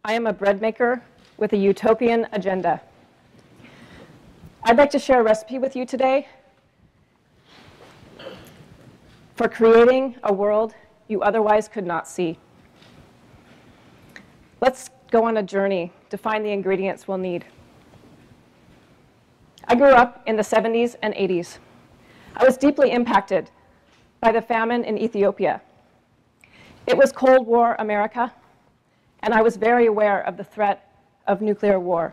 I am a bread maker with a utopian agenda. I'd like to share a recipe with you today for creating a world you otherwise could not see. Let's go on a journey to find the ingredients we'll need. I grew up in the 70s and 80s. I was deeply impacted by the famine in Ethiopia. It was Cold War America, and I was very aware of the threat of nuclear war.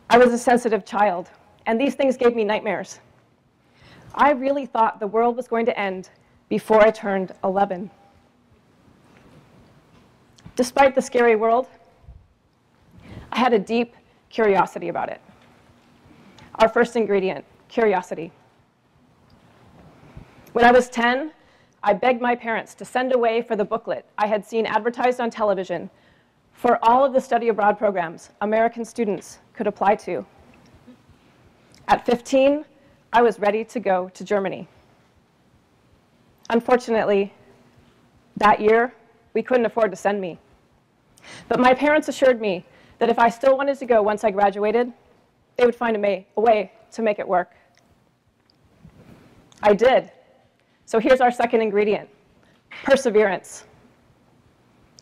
I was a sensitive child, and these things gave me nightmares. I really thought the world was going to end before I turned 11. Despite the scary world, I had a deep curiosity about it. Our first ingredient, curiosity. When I was 10, I begged my parents to send away for the booklet I had seen advertised on television for all of the study abroad programs American students could apply to. At 15, I was ready to go to Germany. Unfortunately, that year, we couldn't afford to send me. But my parents assured me that if I still wanted to go once I graduated, they would find a way to make it work. I did. So here's our second ingredient, perseverance.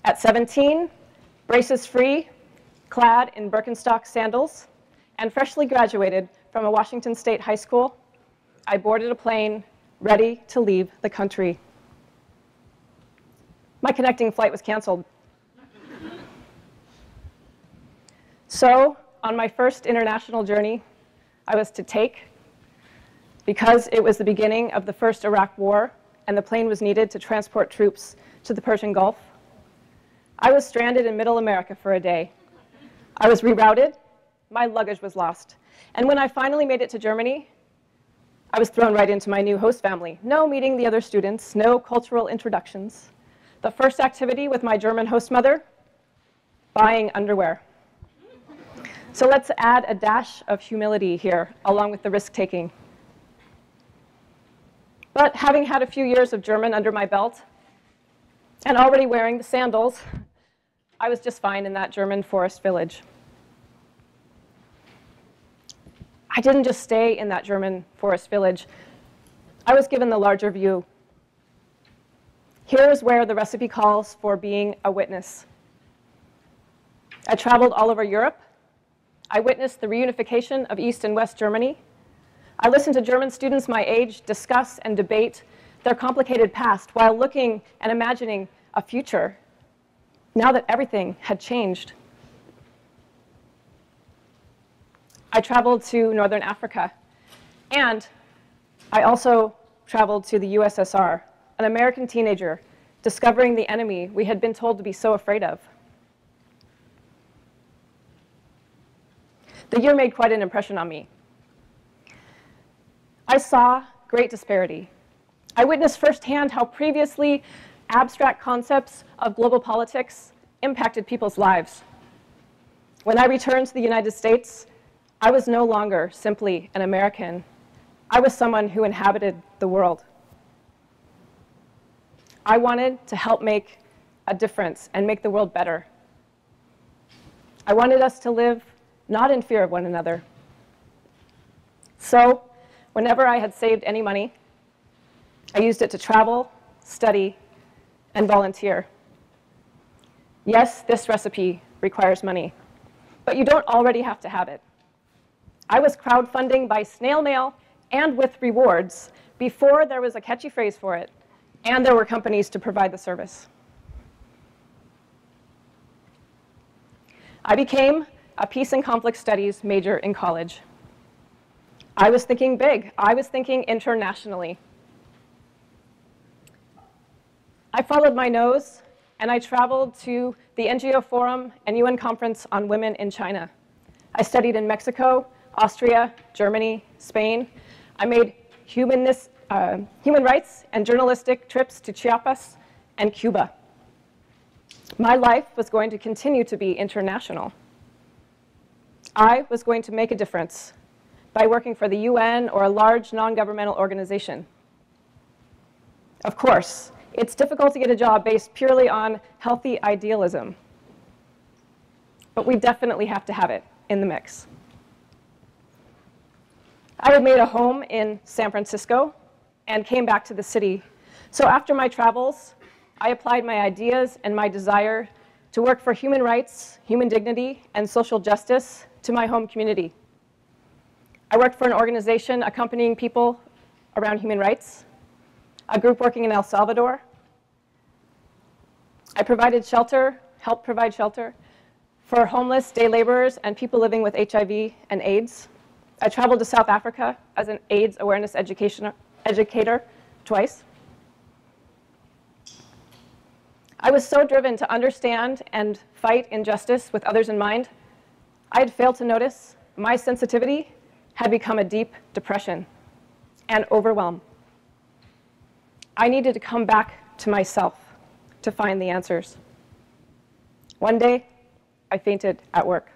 At 17, braces free, clad in Birkenstock sandals, and freshly graduated from a Washington State high school, I boarded a plane ready to leave the country. My connecting flight was canceled. So, on my first international journey, I was to take, because it was the beginning of the first Iraq War and the plane was needed to transport troops to the Persian Gulf, I was stranded in Middle America for a day. I was rerouted, my luggage was lost, and when I finally made it to Germany, I was thrown right into my new host family. No meeting the other students, no cultural introductions. The first activity with my German host mother, buying underwear. So let's add a dash of humility here, along with the risk-taking. But having had a few years of German under my belt, and already wearing the sandals, I was just fine in that German forest village. I didn't just stay in that German forest village. I was given the larger view. Here's where the recipe calls for being a witness. I traveled all over Europe. I witnessed the reunification of East and West Germany. I listened to German students my age discuss and debate their complicated past while looking and imagining a future, now that everything had changed. I traveled to Northern Africa, and I also traveled to the USSR, an American teenager discovering the enemy we had been told to be so afraid of. The year made quite an impression on me. I saw great disparity. I witnessed firsthand how previously abstract concepts of global politics impacted people's lives. When I returned to the United States, I was no longer simply an American. I was someone who inhabited the world. I wanted to help make a difference and make the world better. I wanted us to live not in fear of one another. So, whenever I had saved any money, I used it to travel, study, and volunteer. Yes, this recipe requires money, but you don't already have to have it. I was crowdfunding by snail mail and with rewards before there was a catchy phrase for it, and there were companies to provide the service. I became a peace and conflict studies major in college. I was thinking big. I was thinking internationally. I followed my nose, and I traveled to the NGO Forum and UN Conference on Women in China. I studied in Mexico, Austria, Germany, Spain. I made human rights and journalistic trips to Chiapas and Cuba. My life was going to continue to be international. I was going to make a difference by working for the UN or a large non-governmental organization. Of course, it's difficult to get a job based purely on healthy idealism, but we definitely have to have it in the mix. I had made a home in San Francisco and came back to the city. So after my travels, I applied my ideas and my desire to work for human rights, human dignity, and social justice to my home community. I worked for an organization accompanying people around human rights, a group working in El Salvador. I provided shelter, helped provide shelter for homeless day laborers and people living with HIV and AIDS. I traveled to South Africa as an AIDS awareness educator twice. I was so driven to understand and fight injustice with others in mind, I had failed to notice my sensitivity had become a deep depression and overwhelm. I needed to come back to myself to find the answers. One day, I fainted at work.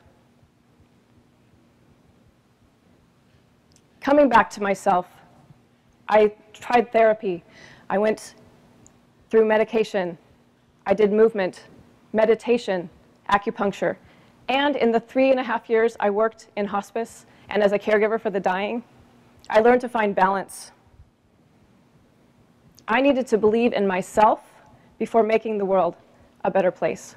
Coming back to myself, I tried therapy. I went through medication. I did movement, meditation, acupuncture. And in the 3.5 years I worked in hospice and as a caregiver for the dying, I learned to find balance. I needed to believe in myself before making the world a better place.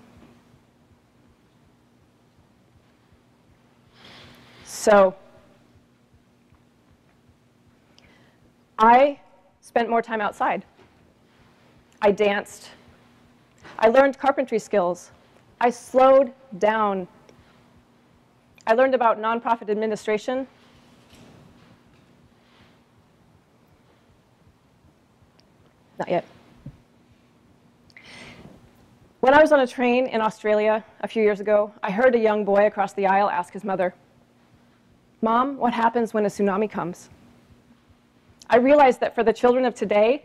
So I spent more time outside. I danced. I learned carpentry skills. I slowed down. I learned about nonprofit administration. Not yet. When I was on a train in Australia a few years ago, I heard a young boy across the aisle ask his mother, "Mom, what happens when a tsunami comes?" I realized that for the children of today,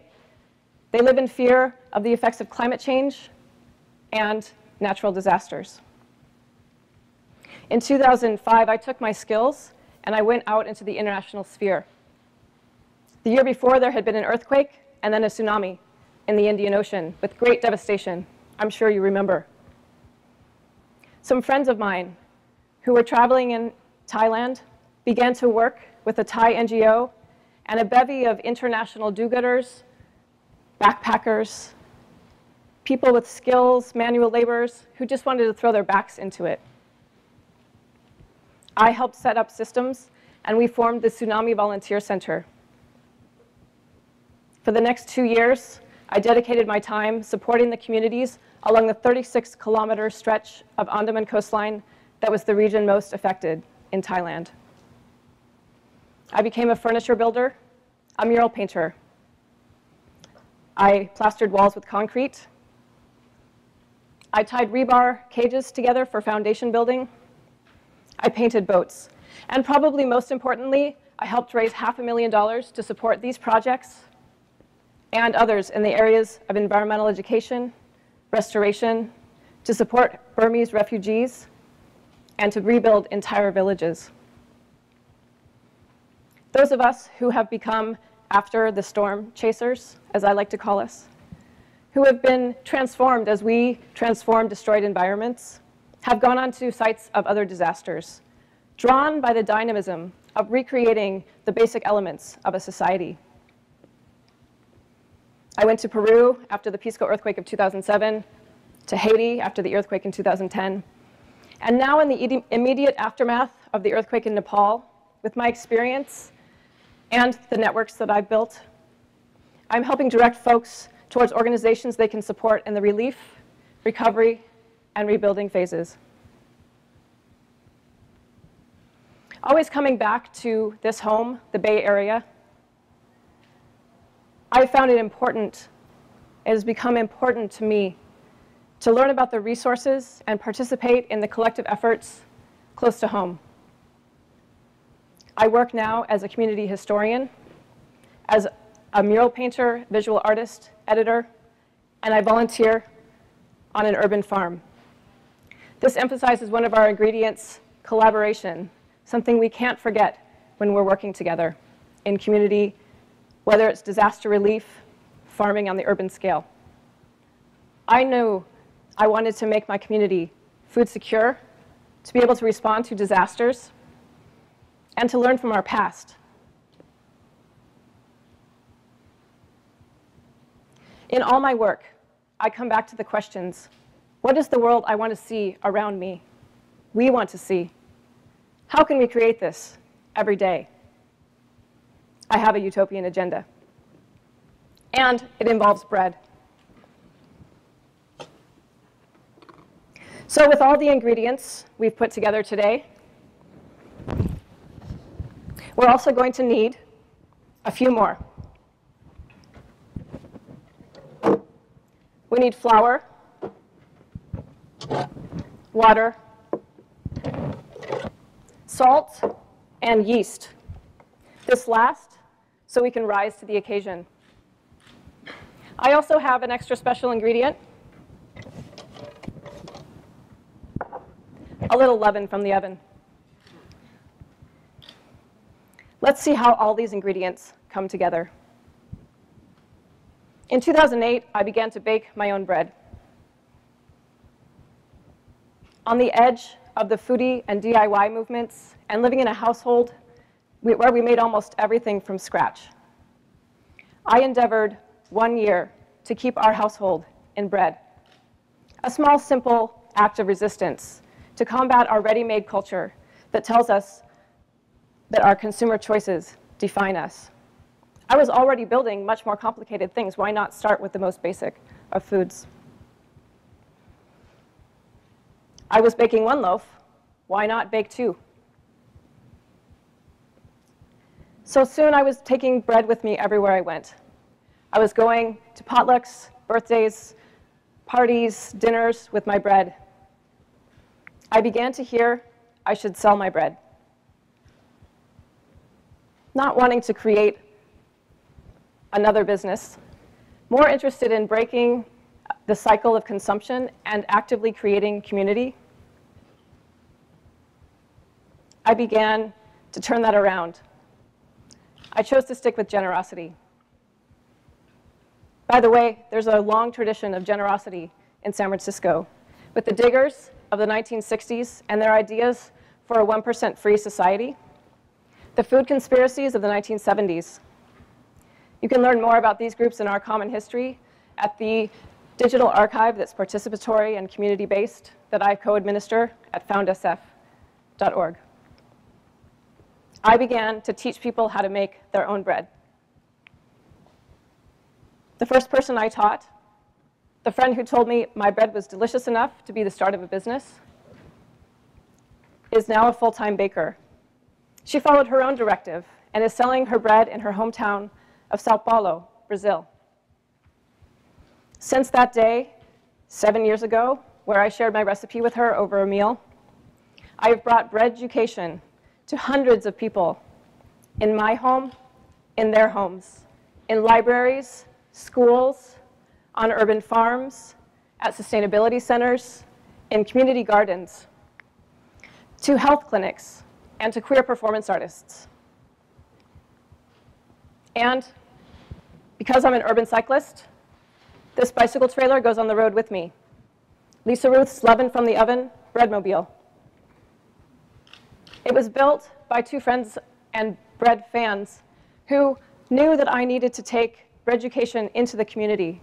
they live in fear of the effects of climate change and natural disasters. In 2005, I took my skills and I went out into the international sphere. The year before, there had been an earthquake and then a tsunami in the Indian Ocean with great devastation. I'm sure you remember. Some friends of mine who were traveling in Thailand began to work with a Thai NGO and a bevy of international do-gooders, backpackers, people with skills, manual laborers, who just wanted to throw their backs into it. I helped set up systems, and we formed the Tsunami Volunteer Center. For the next 2 years, I dedicated my time supporting the communities along the 36-kilometer stretch of Andaman coastline that was the region most affected in Thailand. I became a furniture builder, a mural painter. I plastered walls with concrete. I tied rebar cages together for foundation building. I painted boats. And probably most importantly, I helped raise $500,000 to support these projects and others in the areas of environmental education, restoration, to support Burmese refugees, and to rebuild entire villages. Those of us who have become after the storm chasers, as I like to call us, who have been transformed as we transform destroyed environments, have gone on to sites of other disasters, drawn by the dynamism of recreating the basic elements of a society. I went to Peru after the Pisco earthquake of 2007, to Haiti after the earthquake in 2010, and now in the immediate aftermath of the earthquake in Nepal, with my experience and the networks that I've built, I'm helping direct folks towards organizations they can support in the relief, recovery, and rebuilding phases. Always coming back to this home, the Bay Area, I found it important, it has become important to me to learn about the resources and participate in the collective efforts close to home. I work now as a community historian, as a mural painter, visual artist, editor, and I volunteer on an urban farm. This emphasizes one of our ingredients, collaboration, something we can't forget when we're working together in community, whether it's disaster relief, farming on the urban scale. I knew I wanted to make my community food secure, to be able to respond to disasters, and to learn from our past. In all my work, I come back to the questions: what is the world I want to see around me? We want to see. How can we create this every day? I have a utopian agenda. And it involves bread. So with all the ingredients we've put together today, we're also going to need a few more. We need flour, water, salt, and yeast. This last, so we can rise to the occasion. I also have an extra special ingredient, a little leaven from the oven. Let's see how all these ingredients come together. In 2008, I began to bake my own bread. On the edge of the foodie and DIY movements, and living in a household where we made almost everything from scratch, I endeavored 1 year to keep our household in bread. A small, simple act of resistance to combat our ready-made culture that tells us that our consumer choices define us. I was already building much more complicated things. Why not start with the most basic of foods? I was baking 1 loaf. Why not bake 2? So soon I was taking bread with me everywhere I went. I was going to potlucks, birthdays, parties, dinners with my bread. I began to hear I should sell my bread. Not wanting to create another business, more interested in breaking the cycle of consumption and actively creating community, I began to turn that around. I chose to stick with generosity. By the way, there's a long tradition of generosity in San Francisco, with the diggers of the 1960s and their ideas for a 1% free society, the food conspiracies of the 1970s. You can learn more about these groups in our common history at the digital archive that's participatory and community-based that I co-administer at foundsf.org. I began to teach people how to make their own bread. The first person I taught, the friend who told me my bread was delicious enough to be the start of a business, is now a full-time baker. She followed her own directive and is selling her bread in her hometown of Sao Paulo, Brazil. Since that day, 7 years ago, where I shared my recipe with her over a meal, I have brought bread-u-cation to hundreds of people in my home, in their homes, in libraries, schools, on urban farms, at sustainability centers, in community gardens, to health clinics, and to queer performance artists. And because I'm an urban cyclist, this bicycle trailer goes on the road with me. LisaRuth's Leaven from the Oven Breadmobile. It was built by 2 friends and bread fans who knew that I needed to take bread-u-cation into the community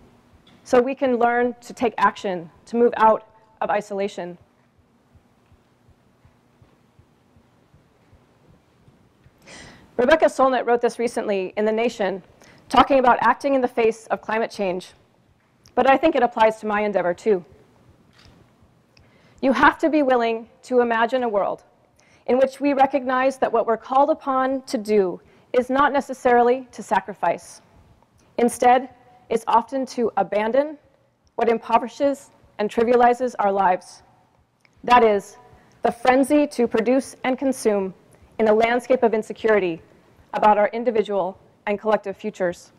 so we can learn to take action, to move out of isolation. Rebecca Solnit wrote this recently in The Nation, talking about acting in the face of climate change. But I think it applies to my endeavor, too. You have to be willing to imagine a world in which we recognize that what we're called upon to do is not necessarily to sacrifice. Instead, it's often to abandon what impoverishes and trivializes our lives. That is, the frenzy to produce and consume in a landscape of insecurity about our individual and collective futures.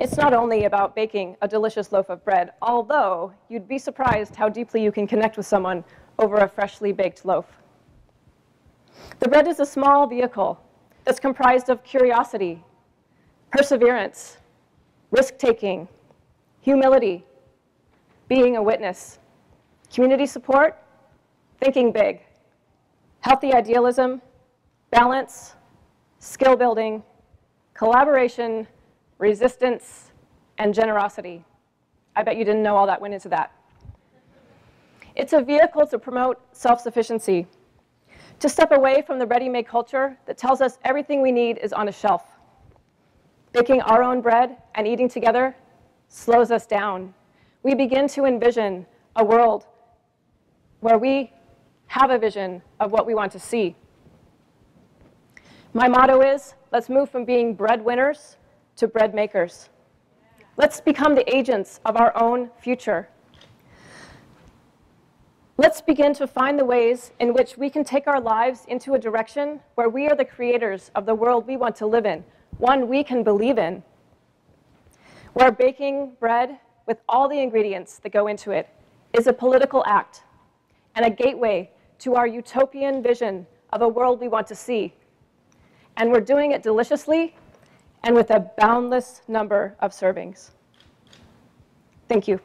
It's not only about baking a delicious loaf of bread, although you'd be surprised how deeply you can connect with someone over a freshly baked loaf. The bread is a small vehicle that's comprised of curiosity, perseverance, risk-taking, humility, being a witness, community support, thinking big, healthy idealism, balance, skill building, collaboration, resistance, and generosity. I bet you didn't know all that went into that. It's a vehicle to promote self-sufficiency, to step away from the ready-made culture that tells us everything we need is on a shelf. Baking our own bread and eating together slows us down. We begin to envision a world where we have a vision of what we want to see. My motto is, let's move from being breadwinners to bread makers. Let's become the agents of our own future. Let's begin to find the ways in which we can take our lives into a direction where we are the creators of the world we want to live in, one we can believe in, where baking bread with all the ingredients that go into it is a political act and a gateway to our utopian vision of a world we want to see. And we're doing it deliciously and with a boundless number of servings. Thank you.